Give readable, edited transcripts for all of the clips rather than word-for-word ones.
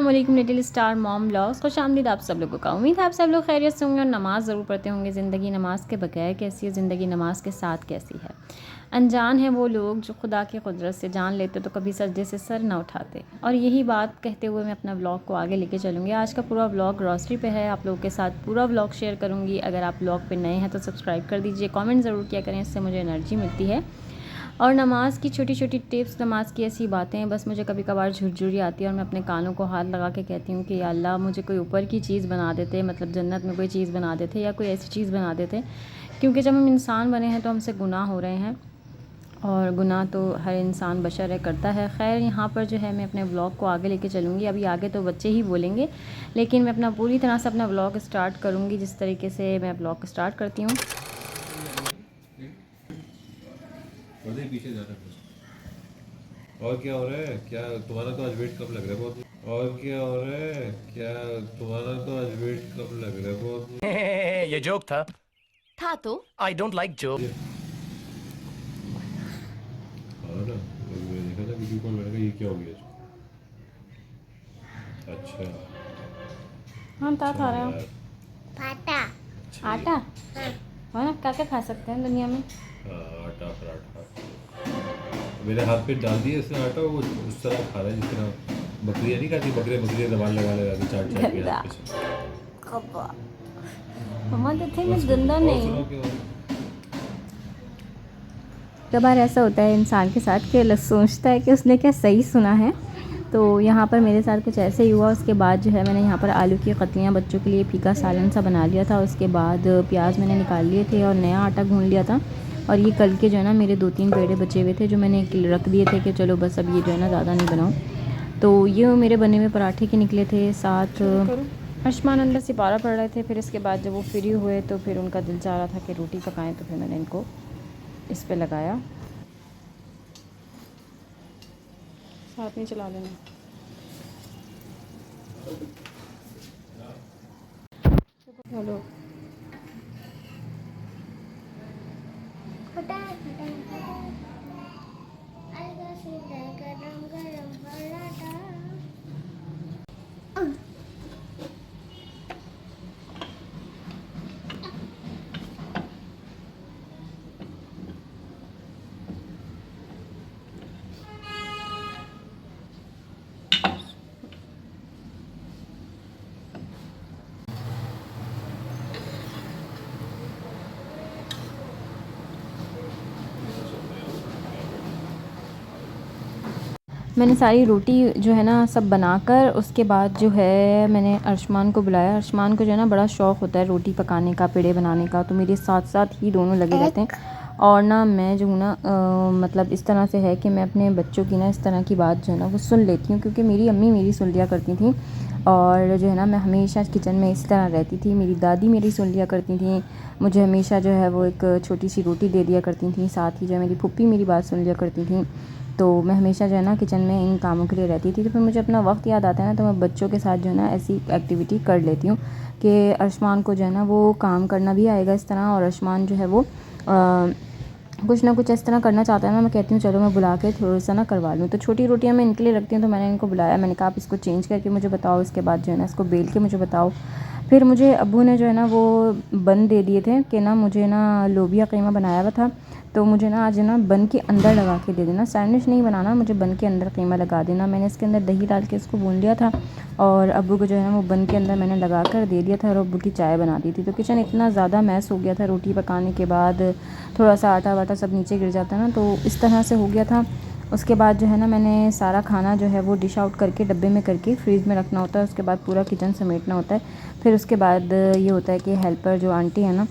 अस्सलामुअलैकुम little star mom blogs. खुशामदीद आप सब लोगों का। उम्मीद है आप सब लोग खैरियत से होंगे और नमाज़ ज़रूर पढ़ते होंगे। ज़िंदगी नमाज के बगैर कैसी है, ज़िंदगी नमाज के साथ कैसी है। अनजान है वो लोग जो खुदा की कुदरत से जान लेते तो कभी सजदे से सर ना उठाते। और यही बात कहते हुए मैं अपना ब्लॉग को आगे लेके चलूँगी। आज का पूरा ब्लॉग ग्रॉसरी पे है, आप लोगों के साथ पूरा ब्लॉग शेयर करूँगी। अगर आप ब्लॉग पे नए हैं तो सब्सक्राइब कर दीजिए, कमेंट ज़रूर किया करें, इससे मुझे एनर्जी मिलती है। और नमाज़ की छोटी छोटी टिप्स, नमाज़ की ऐसी बातें बस मुझे कभी कभार झुरझुरी आती है और मैं अपने कानों को हाथ लगा के कहती हूँ कि या अल्लाह मुझे कोई ऊपर की चीज़ बना देते, मतलब जन्नत में कोई चीज़ बना देते या कोई ऐसी चीज़ बना देते। क्योंकि जब हम इंसान बने हैं तो हमसे गुनाह हो रहे हैं और गुनाह तो हर इंसान बशर है, करता है। खैर यहाँ पर जो है मैं अपने ब्लॉग को आगे लेके चलूँगी। अभी आगे तो बच्चे ही बोलेंगे, लेकिन मैं अपना पूरी तरह से अपना ब्लॉग स्टार्ट करूँगी जिस तरीके से मैं ब्लॉग स्टार्ट करती हूँ। पीछे जाना कुछ और क्या हो रहा है? क्या तुम्हारा तो आज वेट कम लग रहा है बहुत। और क्या हो रहा है? क्या तुम्हारा तो आज वेट कम लग रहा है बहुत। ये जोक था तो आई डोंट लाइक जोक। हाँ ना, मैंने देखा था वीडियो कॉल, लड़का ये क्या हो गया? अच्छा हाँ ता अच्छा खा रहा यार, पाटा आटा। हाँ, क्या क्या खा सकते हैं दुनिया में। हाँ आटा पराठा मेरे हाथ पे डाल दिया इसने आटा, वो उस तरह खा रहा है जिस तरह बकरियाँ नहीं खाती, बकरियाँ जबान लगा लगा के चाट चाट के गंदा हाथ पे से। कब्बा। मम्मा कहते हैं और मैं सुनो, गंदा और नहीं सुनो हूँ। क्या हो रहा है? कई बार ऐसा होता है इंसान के साथ कि सोचता है कि उसने क्या सही सुना है। तो यहाँ पर मेरे साथ कुछ ऐसे ही हुआ। उसके बाद जो है मैंने यहाँ पर आलू की कतलियाँ बच्चों के लिए फीका सालन सा बना लिया था। उसके बाद प्याज मैंने निकाल लिए थे और नया आटा गूँध लिया था। और ये कल के जो है ना मेरे 2-3 पेड़े बचे हुए थे जो मैंने रख दिए थे कि चलो बस अब ये जो है ना ज़्यादा नहीं बनाऊँ। तो ये मेरे बने हुए पराठे के निकले थे। साथ आयुष्मान अंदर सिपारा पड़ रहे थे। फिर इसके बाद जब वो फ्री हुए तो फिर उनका दिल चाह रहा था कि रोटी पकाएं, तो फिर मैंने इनको इस पे लगाया। साथ में चला लेना। हेलो फटा फटा अलगा से गरम गरम पराठा। मैंने सारी रोटी जो है ना सब बनाकर उसके बाद जो है मैंने अर्शमान को बुलाया। अर्शमान को जो है ना बड़ा शौक़ होता है रोटी पकाने का, पेड़े बनाने का। तो मेरे साथ साथ ही दोनों लगे रहते हैं। और ना मैं जो हूँ ना मतलब इस तरह से है कि मैं अपने बच्चों की ना इस तरह की बात जो है ना वो सुन लेती हूँ, क्योंकि मेरी अम्मी मेरी सुन लिया करती थी। और जो है ना मैं हमेशा किचन में इस तरह रहती थी। मेरी दादी मेरी सुन लिया करती थी, मुझे हमेशा जो है वो एक छोटी सी रोटी दे दिया करती थी। साथ ही जो है मेरी फूफी मेरी बात सुन लिया करती थी। तो मैं हमेशा जो है ना किचन में इन कामों के लिए रहती थी। तो फिर मुझे अपना वक्त याद आता है ना, तो मैं बच्चों के साथ जो है ना ऐसी एक्टिविटी कर लेती हूँ कि अर्शमान को जो है ना वो काम करना भी आएगा इस तरह। और अर्शमान जो है वो कुछ ना कुछ इस तरह करना चाहता है ना। मैं कहती हूँ चलो मैं बुला के थोड़ा सा ना करवा लूँ। तो छोटी रोटियाँ मैं इनके लिए रखती हूँ। तो मैंने इनको बुलाया, मैंने कहा आप इसको चेंज करके मुझे बताओ, इसके बाद जो है ना इसको बेल के मुझे बताओ। फिर मुझे अब्बू ने जो है ना वो बन दे दिए थे कि ना मुझे ना लोबिया कीमा बनाया हुआ था, तो मुझे ना आज ना बन के अंदर लगा के दे देना। सैंडविच नहीं बनाना, मुझे बन के अंदर कीमा लगा देना। मैंने इसके अंदर दही डाल के इसको भून लिया था और अब्बू को जो है ना वो बन के अंदर मैंने लगा कर दे दिया था। और अब्बू की चाय बना दी थी। तो किचन इतना ज़्यादा मैस हो गया था, रोटी पकाने के बाद थोड़ा सा आटा वाटा सब नीचे गिर जाता है ना, तो इस तरह से हो गया था। उसके बाद जो है ना मैंने सारा खाना जो है वो डिश आउट करके डब्बे में करके फ्रीज़ में रखना होता है। उसके बाद पूरा किचन समेटना होता है। फिर उसके बाद ये होता है कि हेल्पर जो आंटी है ना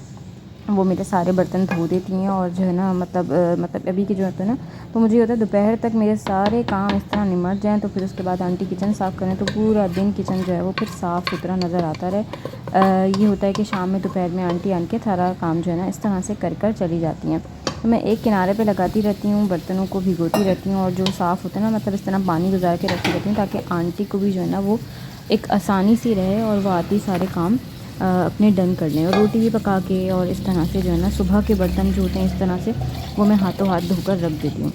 वो मेरे सारे बर्तन धो देती हैं। और जो है ना मतलब अभी की जो है ना, तो मुझे होता है दोपहर तक मेरे सारे काम इस तरह निमट जाएँ तो फिर उसके बाद आंटी किचन साफ़ करें तो पूरा दिन किचन जो है वो फिर साफ़ सुथरा नज़र आता रहे। ये होता है कि शाम में दोपहर में आंटी आन के सारा काम जो है ना इस तरह से कर चली जाती हैं। तो मैं एक किनारे पे लगाती रहती हूँ, बर्तनों को भिगोती रहती हूँ और जो साफ़ होता है ना मतलब इस तरह पानी गुजार के रखती रहती हूँ, ताकि आंटी को भी जो है ना वो एक आसानी सी रहे और वो आती सारे काम अपने डन कर लें। और रोटी भी पका के और इस तरह से जो है ना सुबह के बर्तन जो होते हैं इस तरह से वो मैं हाथों हाथ धोकर रख देती हूँ।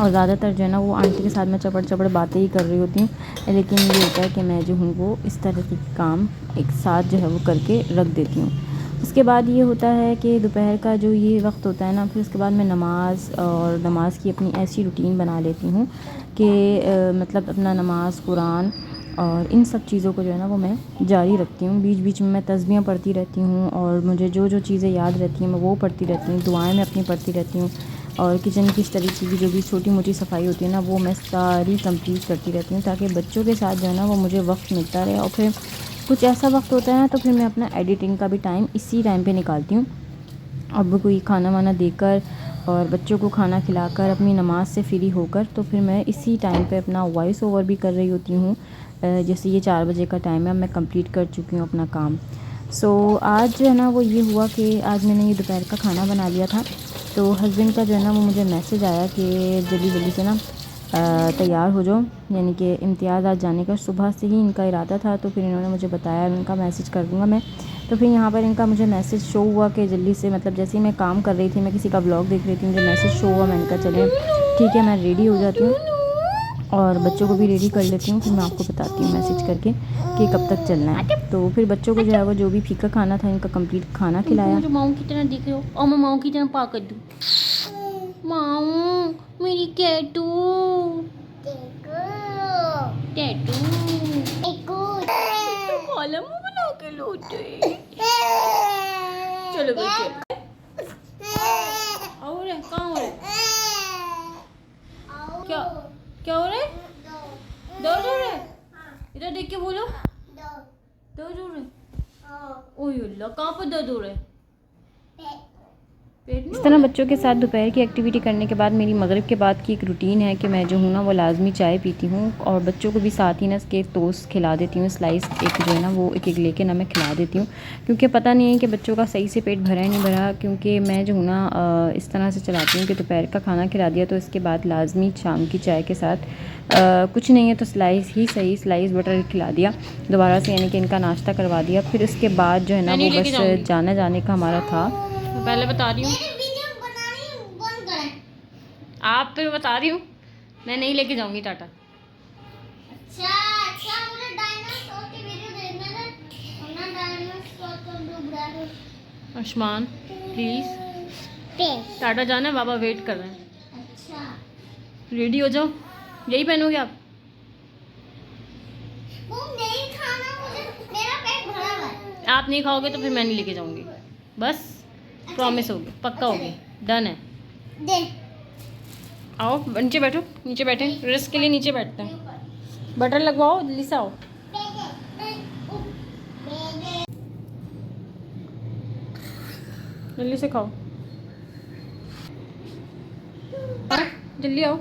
और ज़्यादातर जो है ना वो आंटी के साथ मैं चपड़ चपड़ बातें ही कर रही होती हूँ, लेकिन ये होता है कि मैं जो हूँ वो इस तरह के काम एक साथ जो है वो करके रख देती हूँ। उसके बाद ये होता है कि दोपहर का जो ये वक्त होता है ना, फिर उसके बाद मैं नमाज़ की अपनी ऐसी रूटीन बना लेती हूँ कि मतलब अपना नमाज़, कुरान और इन सब चीज़ों को जो है ना वो मैं जारी रखती हूँ। बीच बीच में मैं तस्बीहें पढ़ती रहती हूँ और मुझे जो जो चीज़ें याद रहती हैं मैं वो पढ़ती रहती हूँ। दुआएं मैं अपनी पढ़ती रहती हूँ और किचन की इस तरीके की जो भी छोटी मोटी सफाई होती है ना वो मैं सारी कंप्लीट करती रहती हूँ, ताकि बच्चों के साथ जो है ना वो मुझे वक्त मिलता रहे। और फिर कुछ ऐसा वक्त होता है ना तो फिर मैं अपना एडिटिंग का भी टाइम इसी टाइम पे निकालती हूँ। अब कोई खाना वाना देकर और बच्चों को खाना खिलाकर अपनी नमाज़ से फ्री होकर तो फिर मैं इसी टाइम पे अपना वॉइस ओवर भी कर रही होती हूँ। जैसे ये 4 बजे का टाइम है, मैं कंप्लीट कर चुकी हूँ अपना काम। आज जो है ना वो ये हुआ कि आज मैंने ये दोपहर का खाना बना लिया था, तो हस्बैंड का जो है ना वो मुझे मैसेज आया कि जल्दी जल्दी से ना तैयार हो जाओ, यानी कि इम्तियाज़ आज जाने का सुबह से ही इनका इरादा था। तो फिर इन्होंने मुझे बताया, इनका मैसेज कर दूँगा मैं। तो फिर यहाँ पर इनका मुझे मैसेज शो हुआ कि जल्दी से, मतलब जैसे ही मैं काम कर रही थी, मैं किसी का ब्लॉग देख रही थी, मुझे मैसेज शो हुआ। मैंने कहा चले ठीक है, मैं रेडी हो जाती हूँ और बच्चों को भी रेडी कर लेती हूँ, फिर मैं आपको बताती हूँ मैसेज करके कि कब तक चलना है। तो फिर बच्चों को जो है वो जो भी फीका खाना था इनका कंप्लीट खाना खिलाया। माऊ की तरह दिख रहे हो और मैं माऊ की तरह पा कर दूँ। माऊ मेरी कैटू टैटू तो कॉलम बना के लोटे। चलो बच्चे और है कहाँ हो रहा है? क्या क्या हो रहा है? दर्द हो रहा है? इधर देख के बोलो, दर्द हो रहा है। ओह अल्लाह, कहाँ पर दर्द हो रहा है? पेट में इस तरह बच्चों के साथ दोपहर की एक्टिविटी करने के बाद मेरी मगरिब के बाद की एक रूटीन है कि मैं जो हूँ ना वो लाजमी चाय पीती हूँ और बच्चों को भी साथ ही ना इसके टोस्ट खिला देती हूँ, स्लाइस एक जो है ना वो एक एक लेके ना मैं खिला देती हूँ, क्योंकि पता नहीं है कि बच्चों का सही से पेट भरा है नहीं भरा। क्योंकि मैं जो हूँ ना इस तरह से चलाती हूँ कि दोपहर का खाना खिला दिया तो इसके बाद लाजमी शाम की चाय के साथ कुछ नहीं है तो स्लाइस ही सही, स्लाइस बटर खिला दिया दोबारा से, यानी कि इनका नाश्ता करवा दिया। फिर उसके बाद जो है ना वो बस जाने का हमारा था। पहले बता रही हूँ, आप फिर बता रही हूँ, मैं नहीं लेके जाऊंगी टाटा। अच्छा मुझे डायनासोर की वीडियो देखना है, वरना डायनासोर को डूब रहा है। आयुष्मान प्लीज टाटा जाना है, बाबा वेट कर रहे हैं। अच्छा रेडी हो जाओ, यही पहनोगे आप? वो नहीं खाना, मुझे मेरा पेट भरा हुआ है। आप नहीं खाओगे तो फिर मैं नहीं लेके जाऊंगी, बस प्रॉमिस होगी, पक्का होगी, डन है। दे आओ नीचे बैठो, नीचे बैठे, रेस्ट के लिए नीचे बैठते हैं। बटर लगवाओ, जल्दी से आओ। जल्दी से खाओ, जल्दी आओ।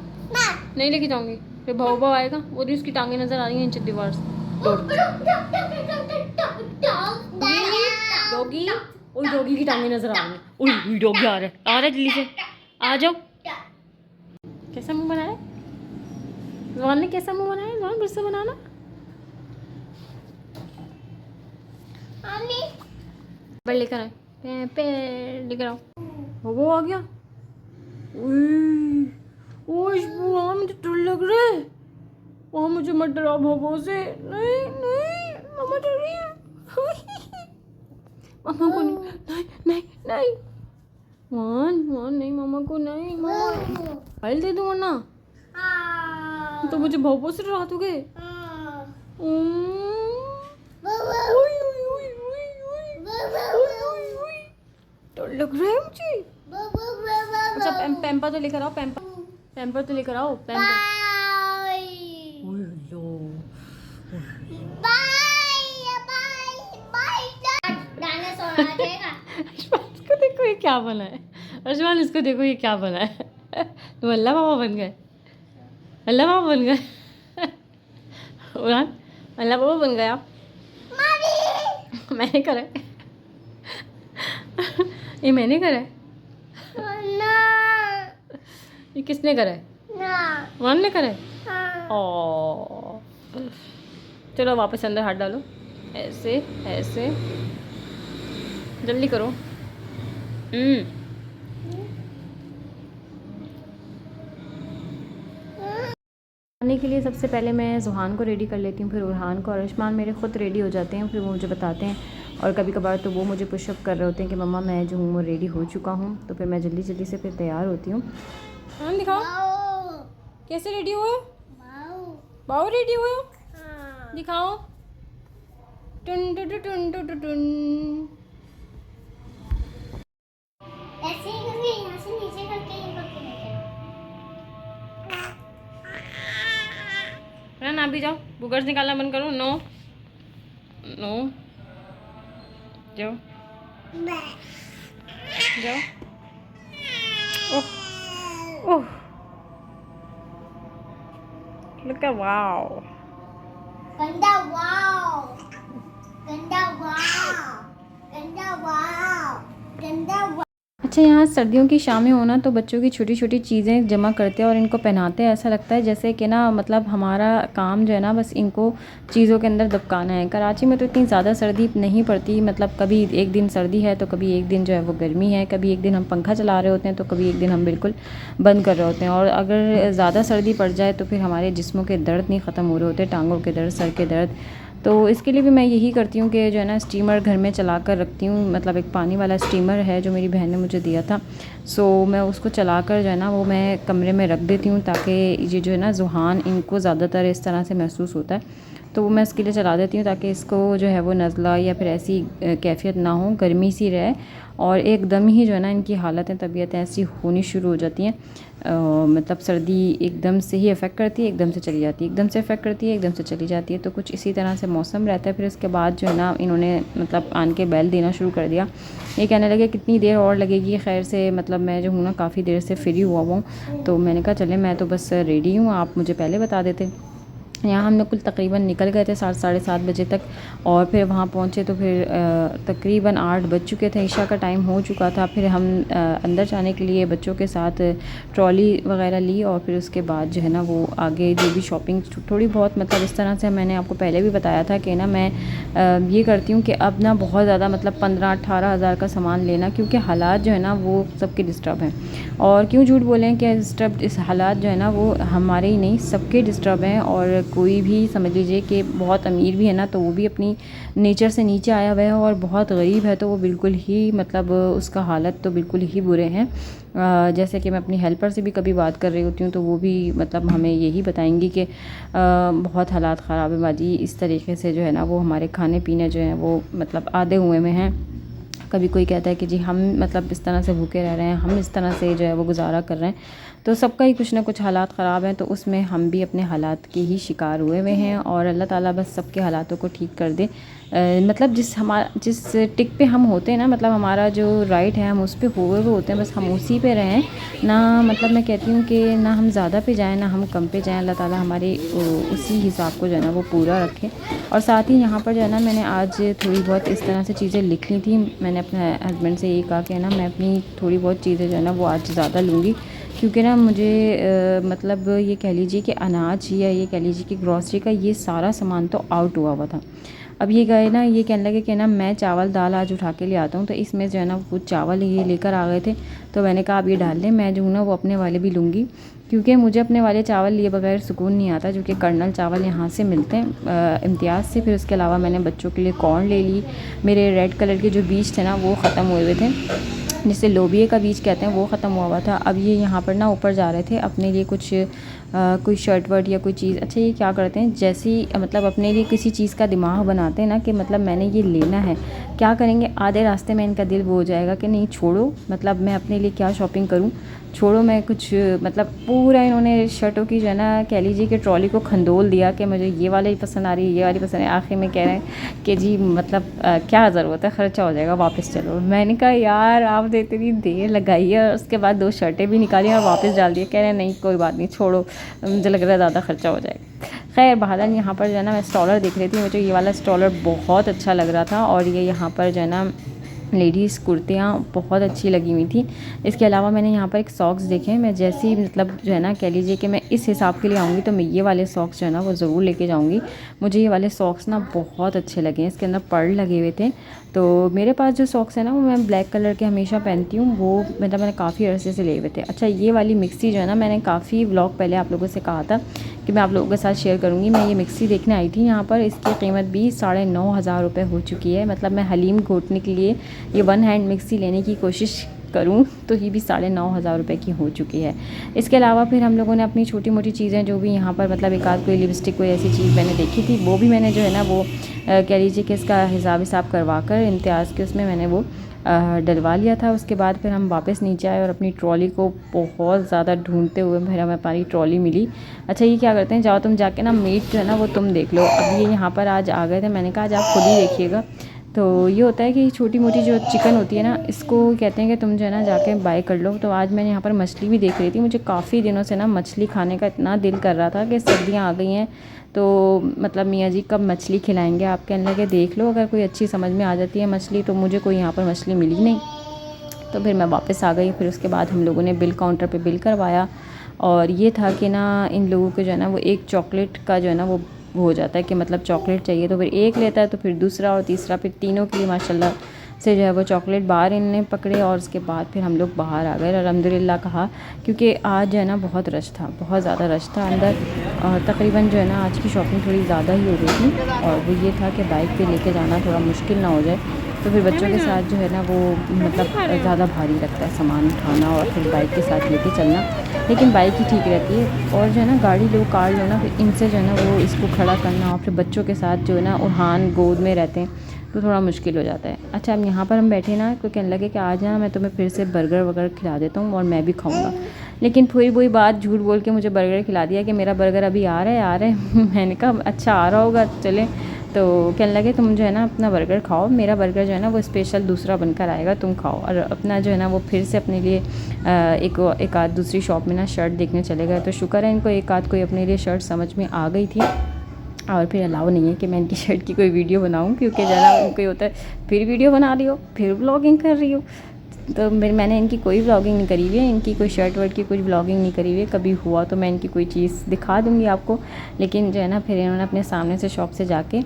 नहीं लेके जाऊंगी, फिर भाव भाव आएगा, वो भी उसकी टांगे नजर आ रही हैं नीचे दीवार से। डॉगी, ओए डॉगी की टांगे नजर आ रही हैं। ओए डॉगी आ रहा है जल्दी से आ जाओ। कैसा मुंह बनाया जवान ने, कैसा मुंह बनाया जवान, फिर से बनाना। पर लेकर आए, पे लेकर आओ। वो आ गया। ओए बुआ, मुझे डर लग रहा है। वहाँ मुझे मत डराओ भोबो से। नहीं नहीं मम्मा डर रही है। मम्मा को नहीं, नहीं नहीं नहीं मान नहीं, मामा को नहीं, मामा फाइल दे दूँ वरना तो मुझे भोबो से डरा दोगे। डर लग रहा है मुझे। अच्छा पैम्पर तो लेकर आओ, पैम्पर तो लेकर आओ, पैम्पर। इसको देखो ये क्या बना है, अर्शमान इसको देखो ये क्या बना है। तुम अल्लाह बाबा बन गए, अल्लाह बाबा बन गए। उड़ान अल्लाह बाबा बन गए आप। मैंने करा है। ये मैंने करा है, ये किसने करा है? मान ने करा है। ओ चलो वापस अंदर हाथ डालो, ऐसे ऐसे जल्दी करो। लिए सबसे पहले मैं ज़ुहान को रेडी कर लेती हूँ, फिर उरहान को, और अर्शमान मेरे ख़ुद रेडी हो जाते हैं, फिर वो मुझे बताते हैं। और कभी कभार तो वो मुझे पुशअप कर रहे होते हैं कि मम्मा मैं जो हूँ वो रेडी हो चुका हूँ, तो फिर मैं जल्दी जल्दी से फिर तैयार होती हूँ। हाँ दिखाओ वाओ कैसे रेडी हुए हो, वाओ बाओ रेडी हुए हो, हाँ दिखाओ। टुन टुन टुन टुन टुन टुन। ऐसे ही करके यहाँ से नीचे करके ये करके लेके ना भी जाओ, बुगर्स निकालना बंद करो। नो नो, जाओ जाओ। ओह ओह, लुक एट वाओ। गंदा वाओ गंदा वाओ गंदा वाओ गंदा वाओ। अच्छा, यहाँ सर्दियों की शामें होना तो बच्चों की छोटी छोटी चीज़ें जमा करते हैं और इनको पहनाते हैं। ऐसा लगता है जैसे कि ना मतलब हमारा काम जो है ना बस इनको चीज़ों के अंदर दबकाना है। कराची में तो इतनी ज़्यादा सर्दी नहीं पड़ती, मतलब कभी एक दिन सर्दी है तो कभी एक दिन जो है वो गर्मी है, कभी एक दिन हम पंखा चला रहे होते हैं तो कभी एक दिन हम बिल्कुल बंद कर रहे होते हैं। और अगर ज़्यादा सर्दी पड़ जाए तो फिर हमारे जिस्मों के दर्द नहीं ख़त्म हो रहे होते, टांगों के दर्द, सर के दर्द। तो इसके लिए भी मैं यही करती हूँ कि जो है ना स्टीमर घर में चला कर रखती हूँ, मतलब एक पानी वाला स्टीमर है जो मेरी बहन ने मुझे दिया था। सो मैं उसको चला कर जो है ना वो मैं कमरे में रख देती हूँ ताकि ये जो है ना ज़ुहान इनको ज़्यादातर इस तरह से महसूस होता है, तो वो मैं इसके लिए चला देती हूँ ताकि इसको जो है वो नज़ला या फिर ऐसी कैफियत ना हो, गर्मी सी रहे। और एकदम ही जो है ना इनकी हालतें तबीयतें ऐसी होनी शुरू हो जाती हैं, मतलब सर्दी एकदम से ही इफ़ेक्ट करती है, एकदम से चली जाती है, एकदम से इफ़ेक्ट करती है, एकदम से चली जाती है। तो कुछ इसी तरह से मौसम रहता है। फिर इसके बाद जो है ना इन्होंने मतलब आन के बैल देना शुरू कर दिया। ये कहने लगे कितनी देर और लगेगी, खैर से मतलब मैं जो हूँ ना काफ़ी देर से फ्री हुआ हूँ, तो मैंने कहा चले मैं तो बस रेडी हूँ, आप मुझे पहले बता देते। यहाँ हम लोग कुल तकरीबन निकल गए थे 7-7:30 बजे तक, और फिर वहाँ पहुँचे तो फिर तकरीबन 8 बज चुके थे, ईशा का टाइम हो चुका था। फिर हम अंदर जाने के लिए बच्चों के साथ ट्रॉली वगैरह ली, और फिर उसके बाद जो है ना वो आगे जो भी शॉपिंग थोड़ी बहुत, मतलब इस तरह से मैंने आपको पहले भी बताया था कि ना मैं ये करती हूँ कि अब ना बहुत ज़्यादा मतलब 15-18 हज़ार का सामान लेना, क्योंकि हालात जो है ना वो सबके डिस्टर्ब हैं। और क्यों झूठ बोलें कि डिस्टर्ब, इस हालात जो है ना वो हमारे ही नहीं सबके डिस्टर्ब हैं। और कोई भी समझ लीजिए कि बहुत अमीर भी है ना तो वो भी अपनी नेचर से नीचे आया हुआ है, और बहुत गरीब है तो वो बिल्कुल ही मतलब उसका हालत तो बिल्कुल ही बुरे हैं। जैसे कि मैं अपनी हेल्पर से भी कभी बात कर रही होती हूँ तो वो भी मतलब हमें यही बताएंगी कि बहुत हालात ख़राब है बाजी, इस तरीके से जो है ना वो हमारे खाने पीने जो हैं वो मतलब आधे हुए में हैं। कभी कोई कहता है कि जी हम मतलब इस तरह से भूखे रह रहे हैं, हम इस तरह से जो है वो गुजारा कर रहे हैं, तो सबका ही कुछ ना कुछ हालात ख़राब हैं। तो उसमें हम भी अपने हालात के ही शिकार हुए हुए हैं, और अल्लाह ताला बस सबके हालातों को ठीक कर दे। मतलब जिस टिक पे हम होते हैं ना, मतलब हमारा जो राइट है हम उस पे हुए हुए होते हैं, बस हम उसी पे रहें ना। मतलब मैं कहती हूँ कि ना हम ज़्यादा पे जाएं ना हम कम पे जाएं, अल्लाह ताला हमारे उसी हिसाब को जो है ना वो पूरा रखे। और साथ ही यहाँ पर जो है ना मैंने आज थोड़ी बहुत इस तरह से चीज़ें लिख ली थी। मैंने अपने हस्बैंड से ये कहा कि ना मैं अपनी थोड़ी बहुत चीज़ें जो है ना वो आज ज़्यादा लूँगी, क्योंकि ना मुझे मतलब ये कह लीजिए कि अनाज या ये कह लीजिए कि ग्रॉसरी का ये सारा सामान तो आउट हुआ हुआ था। अब ये गए ना, ये कहने लगे कि ना मैं चावल दाल आज उठा के ले आता हूँ, तो इसमें जो है ना कुछ चावल ये लेकर आ गए थे, तो मैंने कहा आप ये डाल लें, मैं जो हूँ ना वो अपने वाले भी लूँगी, क्योंकि मुझे अपने वाले चावल लिए बगैर सुकून नहीं आता, जो कि कर्नल चावल यहाँ से मिलते हैं इम्तियाज़ से। फिर उसके अलावा मैंने बच्चों के लिए कॉर्न ले ली, मेरे रेड कलर के जो बीज थे ना वो ख़त्म हुए हुए थे, जिसे लोबिये का बीज कहते हैं, वो ख़त्म हुआ था। अब ये यहाँ पर ना ऊपर जा रहे थे अपने लिए कुछ कोई शर्ट वर्ट या कोई चीज़। अच्छा, ये क्या करते हैं जैसे ही मतलब अपने लिए किसी चीज़ का दिमाग बनाते हैं ना कि मतलब मैंने ये लेना है, क्या करेंगे आधे रास्ते में इनका दिल वो हो जाएगा कि नहीं छोड़ो, मतलब मैं अपने लिए क्या शॉपिंग करूँ, छोड़ो मैं कुछ मतलब पूरा इन्होंने शर्टों की जो है ना कह लीजिए कि ट्रॉली को खंदोल दिया कि मुझे ये वाली पसंद आ रही है, ये वाली पसंद है। आखिर में कह रहे हैं कि जी मतलब क्या ज़रूरत है, ख़र्चा हो जाएगा, वापस चलो। मैंने कहा यार आपने इतनी देर लगाई है, और उसके बाद 2 शर्टें भी निकाली और वापस डाल दिए। कह रहे हैं नहीं कोई बात नहीं छोड़ो, मुझे लग रहा है ज़्यादा ख़र्चा हो जाएगा। खैर बहरहाल यहाँ पर जो है ना मैं स्टॉलर देख रही थी, मुझे ये वाला स्टॉलर बहुत अच्छा लग रहा था, और ये यहाँ पर जो है ना लेडीज़ कुर्तियाँ बहुत अच्छी लगी हुई थी। इसके अलावा मैंने यहाँ पर एक सॉक्स देखे, मैं जैसे ही मतलब जो है ना कह लीजिए कि मैं इस हिसाब के लिए आऊँगी तो मैं ये वाले सॉक्स जो है ना वो ज़रूर लेके जाऊँगी। मुझे ये वाले सॉक्स ना बहुत अच्छे लगे हैं, इसके अंदर पर्ल लगे हुए थे। तो मेरे पास जो सॉक्स है ना वो मैं ब्लैक कलर के हमेशा पहनती हूँ, वो मतलब मैंने काफ़ी अरसे से लिए हुए थे। अच्छा, ये वाली मिक्सी जो है ना, मैंने काफ़ी व्लॉग पहले आप लोगों से कहा था कि मैं आप लोगों के साथ शेयर करूँगी। मैं ये मिक्सी देखने आई थी यहाँ पर, इसकी कीमत भी 9,500 रुपये हो चुकी है। मतलब मैं हलीम घोटने के लिए ये वन हैंड मिक्सी लेने की कोशिश करूँ तो ये भी 9,500 रुपये की हो चुकी है। इसके अलावा फिर हम लोगों ने अपनी छोटी मोटी चीज़ें जो भी यहाँ पर मतलब एक आध कोई लिपस्टिक कोई ऐसी चीज़ मैंने देखी थी, वो भी मैंने जो है ना वो कह लीजिए कि इसका हिसाब करवा कर इम्तियाज़ के उसमें मैंने वो डलवा लिया था। उसके बाद फिर हम वापस नीचे आए और अपनी ट्रॉली को बहुत ज़्यादा ढूंढते हुए फिर हमें हमारी ट्रॉली मिली। अच्छा, ये क्या करते हैं, जाओ तुम जाके ना मीट जो है ना वो तुम देख लो। अब ये यहाँ पर आज आ गए थे, मैंने कहा आज आप खुद ही देखिएगा। तो ये होता है कि छोटी मोटी जो चिकन होती है ना, इसको कहते हैं कि तुम जो है ना जाके बाय कर लो। तो आज मैंने यहाँ पर मछली भी देख रही थी, मुझे काफ़ी दिनों से ना मछली खाने का इतना दिल कर रहा था कि सर्दियाँ आ गई हैं तो मतलब मियाँ जी कब मछली खिलाएंगे। आप कहने लगे देख लो, अगर कोई अच्छी समझ में आ जाती है मछली। तो मुझे कोई यहाँ पर मछली मिली नहीं, तो फिर मैं वापस आ गई। फिर उसके बाद हम लोगों ने बिल काउंटर पे बिल करवाया, और ये था कि ना इन लोगों को जो है ना वो एक चॉकलेट का जो है ना वो हो जाता है कि मतलब चॉकलेट चाहिए तो फिर एक लेता है, तो फिर दूसरा और तीसरा, फिर तीनों के लिए माशाल्लाह से जो है वो चॉकलेट बाहर इनने पकड़े। और उसके बाद फिर हम लोग बाहर आ गए, अल्हम्दुलिल्लाह कहा, क्योंकि आज जो है ना बहुत रश था, बहुत ज़्यादा रश था अंदर। और तकरीबन जो है ना आज की शॉपिंग थोड़ी ज़्यादा ही हो गई थी, और वो ये था कि बाइक पे लेके जाना थोड़ा मुश्किल ना हो जाए। तो फिर बच्चों के साथ जो है ना वो मतलब ज़्यादा भारी लगता है सामान उठाना और फिर बाइक के साथ लेके चलना, लेकिन बाइक ही ठीक रहती है। और जो है ना गाड़ी लो, कार लो ना, फिर इनसे जो है ना वो इसको खड़ा करना और फिर बच्चों के साथ जो है ना उड़ान गोद में रहते हैं तो थोड़ा मुश्किल हो जाता है। अच्छा, अब यहाँ पर हम बैठे ना, तो कहने लगे कि आज ना मैं तुम्हें फिर से बर्गर वगैरह खिला देता हूँ और मैं भी खाऊँगा। लेकिन फिर वही बात झूठ बोल के मुझे बर्गर खिला दिया कि मेरा बर्गर अभी आ रहा है मैंने कहा अच्छा आ रहा होगा, चले। तो कहने लगे तुम जो है ना अपना बर्गर खाओ, मेरा बर्गर जो है ना वो स्पेशल दूसरा बनकर आएगा, तुम खाओ। और अपना जो है ना वो फिर से अपने लिए एक आध दूसरी शॉप में ना शर्ट देखने चले गए। तो शुक्र है इनको एक आध कोई अपने लिए शर्ट समझ में आ गई थी, और फिर अलाउ नहीं है कि मैं इनकी शर्ट की कोई वीडियो बनाऊं, क्योंकि ज़रा उनको ये होता है फिर वीडियो बना रही हो, फिर व्लॉगिंग कर रही हो। तो मैंने इनकी कोई व्लॉगिंग नहीं करी हुई है, इनकी कोई शर्ट वर्ट की कुछ व्लॉगिंग नहीं करी हुई है। कभी हुआ तो मैं इनकी कोई चीज़ दिखा दूँगी आपको, लेकिन जो है ना फिर इन्होंने अपने सामने से शॉप से जाके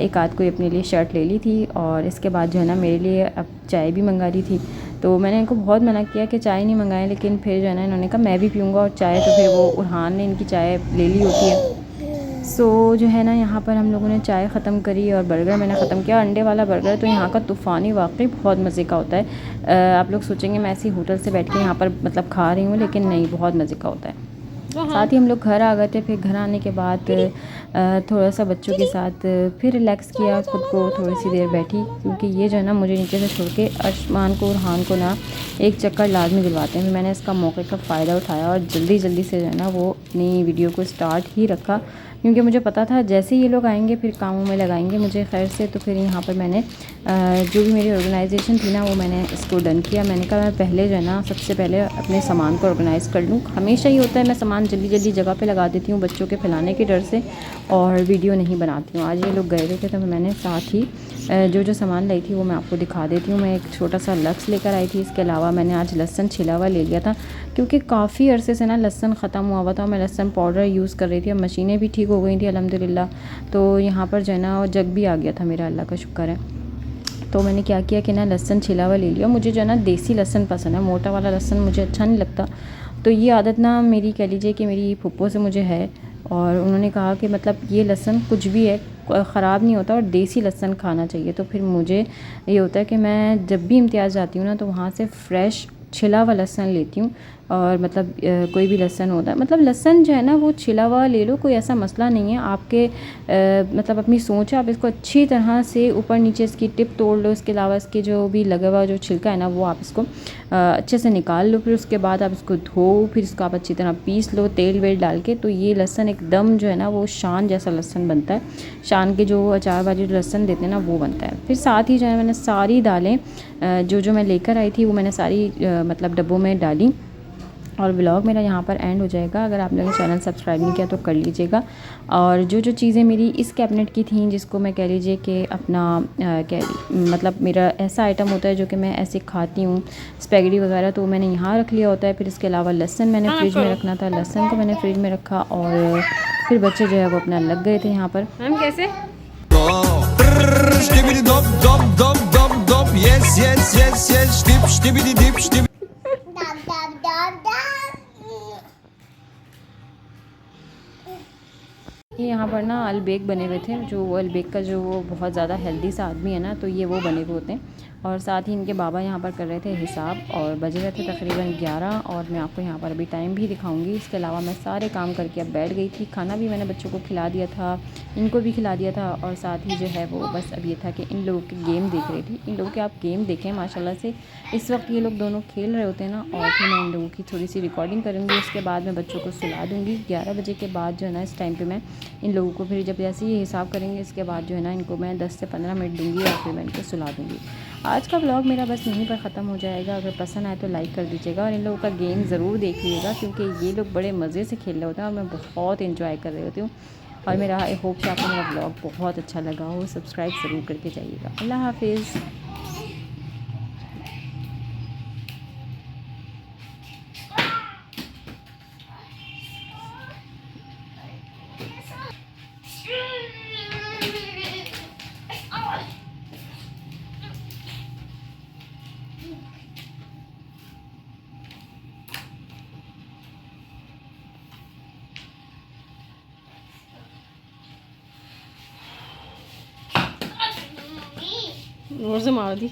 एक आध कोई अपने लिए शर्ट ले ली थी। और इसके बाद जो है ना मेरे लिए अब चाय भी मंगा ली थी। तो मैंने इनको बहुत मना किया कि चाय नहीं मंगाएं, लेकिन फिर जो है ना इन्होंने कहा मैं भी पीऊँगा और चाय, तो फिर वो उरहान ने इनकी चाय ले ली होती है। सो जो है ना यहाँ पर हम लोगों ने चाय ख़त्म करी और बर्गर मैंने ख़त्म किया। अंडे वाला बर्गर तो यहाँ का तूफ़ानी वाकई बहुत मज़े का होता है। आप लोग सोचेंगे मैं ऐसी होटल से बैठ के यहाँ पर मतलब खा रही हूँ, लेकिन नहीं, बहुत मज़े का होता है। साथ ही हम लोग घर आ गए थे। फिर घर आने के बाद थोड़ा सा बच्चों के साथ फिर रिलैक्स किया, खुद को थोड़ी सी देर बैठी, क्योंकि ये जो है ना मुझे नीचे से छोड़ के अर्शमान को और हान को ना एक चक्कर लाजमी दिलवाते हैं। मैंने इसका मौके का फ़ायदा उठाया और जल्दी जल्दी से जो है ना वो अपनी वीडियो को स्टार्ट ही रखा, क्योंकि मुझे पता था जैसे ये लोग आएंगे फिर कामों में लगाएंगे मुझे खैर से। तो फिर यहाँ पर मैंने जो भी मेरी ऑर्गेनाइजेशन थी ना वो मैंने इसको डन किया। मैंने कहा मैं पहले जो है ना सबसे पहले अपने सामान को ऑर्गेनाइज़ कर लूँ। हमेशा ही होता है मैं सामान जल्दी जल्दी जगह पे लगा देती हूँ बच्चों के फैलाने के डर से, और वीडियो नहीं बनाती हूँ। आज ये लोग गए हुए थे तो मैंने साथ ही जो सामान लाई थी वो मैं आपको दिखा देती हूँ। मैं एक छोटा सा लक्स लेकर आई थी। इसके अलावा मैंने आज लहसुन छिला हुआ ले लिया था, क्योंकि काफ़ी अरसे से ना लहसुन ख़त्म हुआ था। मैं लहसुन पाउडर यूज़ कर रही थी, अब मशीनें भी ठीक हो गई थी अल्हम्दुलिल्लाह। तो यहाँ पर जो है ना जग भी आ गया था मेरा, अल्लाह का शुक्र है। तो मैंने क्या किया कि ना लहसुन छिला हुआ ले लिया। मुझे जो है ना देसी लहसुन पसंद है, मोटा वाला लहसुन मुझे अच्छा नहीं लगता। तो ये आदत ना मेरी कह लीजिए कि मेरी फुप्पो से मुझे है, और उन्होंने कहा कि मतलब ये लहसुन कुछ भी है ख़राब नहीं होता और देसी लहसुन खाना चाहिए। तो फिर मुझे ये होता है कि मैं जब भी इम्तियाज़ जाती हूँ ना तो वहाँ से फ्रेश छिला हुआ लहसुन लेती हूँ। और मतलब कोई भी लहसुन होता है, मतलब लहसुन जो है ना वो छिला हुआ ले लो, कोई ऐसा मसला नहीं है। आपके मतलब अपनी सोच है, आप इसको अच्छी तरह से ऊपर नीचे इसकी टिप तोड़ लो। इसके अलावा इसके जो भी लगा हुआ जो छिलका है ना वो आप इसको अच्छे से निकाल लो। फिर उसके बाद आप इसको धो, फिर इसको आप अच्छी तरह पीस लो तेल वेल डाल के। तो ये लहसुन एकदम जो है ना वो शान जैसा लहसुन बनता है। शान के जो अचार वाली लहसुन देते हैं ना वो बनता है। फिर साथ ही जो है मैंने सारी दालें जो मैं लेकर आई थी वो मैंने सारी मतलब डब्बों में डाली। और व्लॉग मेरा यहाँ पर एंड हो जाएगा। अगर आप लोगों ने चैनल सब्सक्राइब नहीं किया तो कर लीजिएगा। और जो जो चीज़ें मेरी इस कैबिनेट की थी, जिसको मैं कह लीजिए कि अपना मतलब मेरा ऐसा आइटम होता है जो कि मैं ऐसे खाती हूँ, स्पैगेटी वगैरह, तो मैंने यहाँ रख लिया होता है। फिर इसके अलावा लहसुन मैंने फ्रिज में रखना था, लहसुन को मैंने फ्रिज में रखा। और फिर बच्चे जो है वो अपना लग गए थे यहाँ पर। मैम कैसे Stibidi dop dop dop dop dop yes yes yes yes stip stibidi dip stib दाब दाब दाब दाब। ये यहाँ पर ना अलबेक बने हुए थे। जो वो अलबेक का जो वो बहुत ज़्यादा हेल्दी सा आदमी है ना, तो ये वो बने हुए होते हैं। और साथ ही इनके बाबा यहाँ पर कर रहे थे हिसाब, और बजे रहे थे तकरीबन 11। और मैं आपको यहाँ पर अभी टाइम भी दिखाऊंगी। इसके अलावा मैं सारे काम करके अब बैठ गई थी। खाना भी मैंने बच्चों को खिला दिया था, इनको भी खिला दिया था। और साथ ही जो है वो बस अब ये था कि इन लोगों के गेम देख रही थी। इन लोगों के आप गेम देखें माशाल्लाह से, इस वक्त ये लोग दोनों खेल रहे होते हैं ना। और फिर मैं इन लोगों की थोड़ी सी रिकॉर्डिंग करूँगी। उसके बाद मैं बच्चों को सुला दूँगी। 11 बजे के बाद जो है ना, इस टाइम पर मैं इन लोगों को फिर जब जैसे ये हिसाब करेंगे, इसके बाद जो है ना इनको मैं 10 से 15 मिनट दूँगी और फिर मैं इनको सुला दूँगी। आज का व्लॉग मेरा बस यहीं पर ख़त्म हो जाएगा। अगर पसंद आए तो लाइक कर दीजिएगा और इन लोगों का गेम ज़रूर देख लीजिएगा, क्योंकि ये लोग बड़े मज़े से खेल रहे होते हैं और मैं बहुत इंजॉय कर रही होती हूँ। और मेरा आई होप कि आपको मेरा व्लॉग बहुत अच्छा लगा हो। सब्सक्राइब ज़रूर करके जाइएगा। अल्लाह हाफिज़। जोर से मार दी।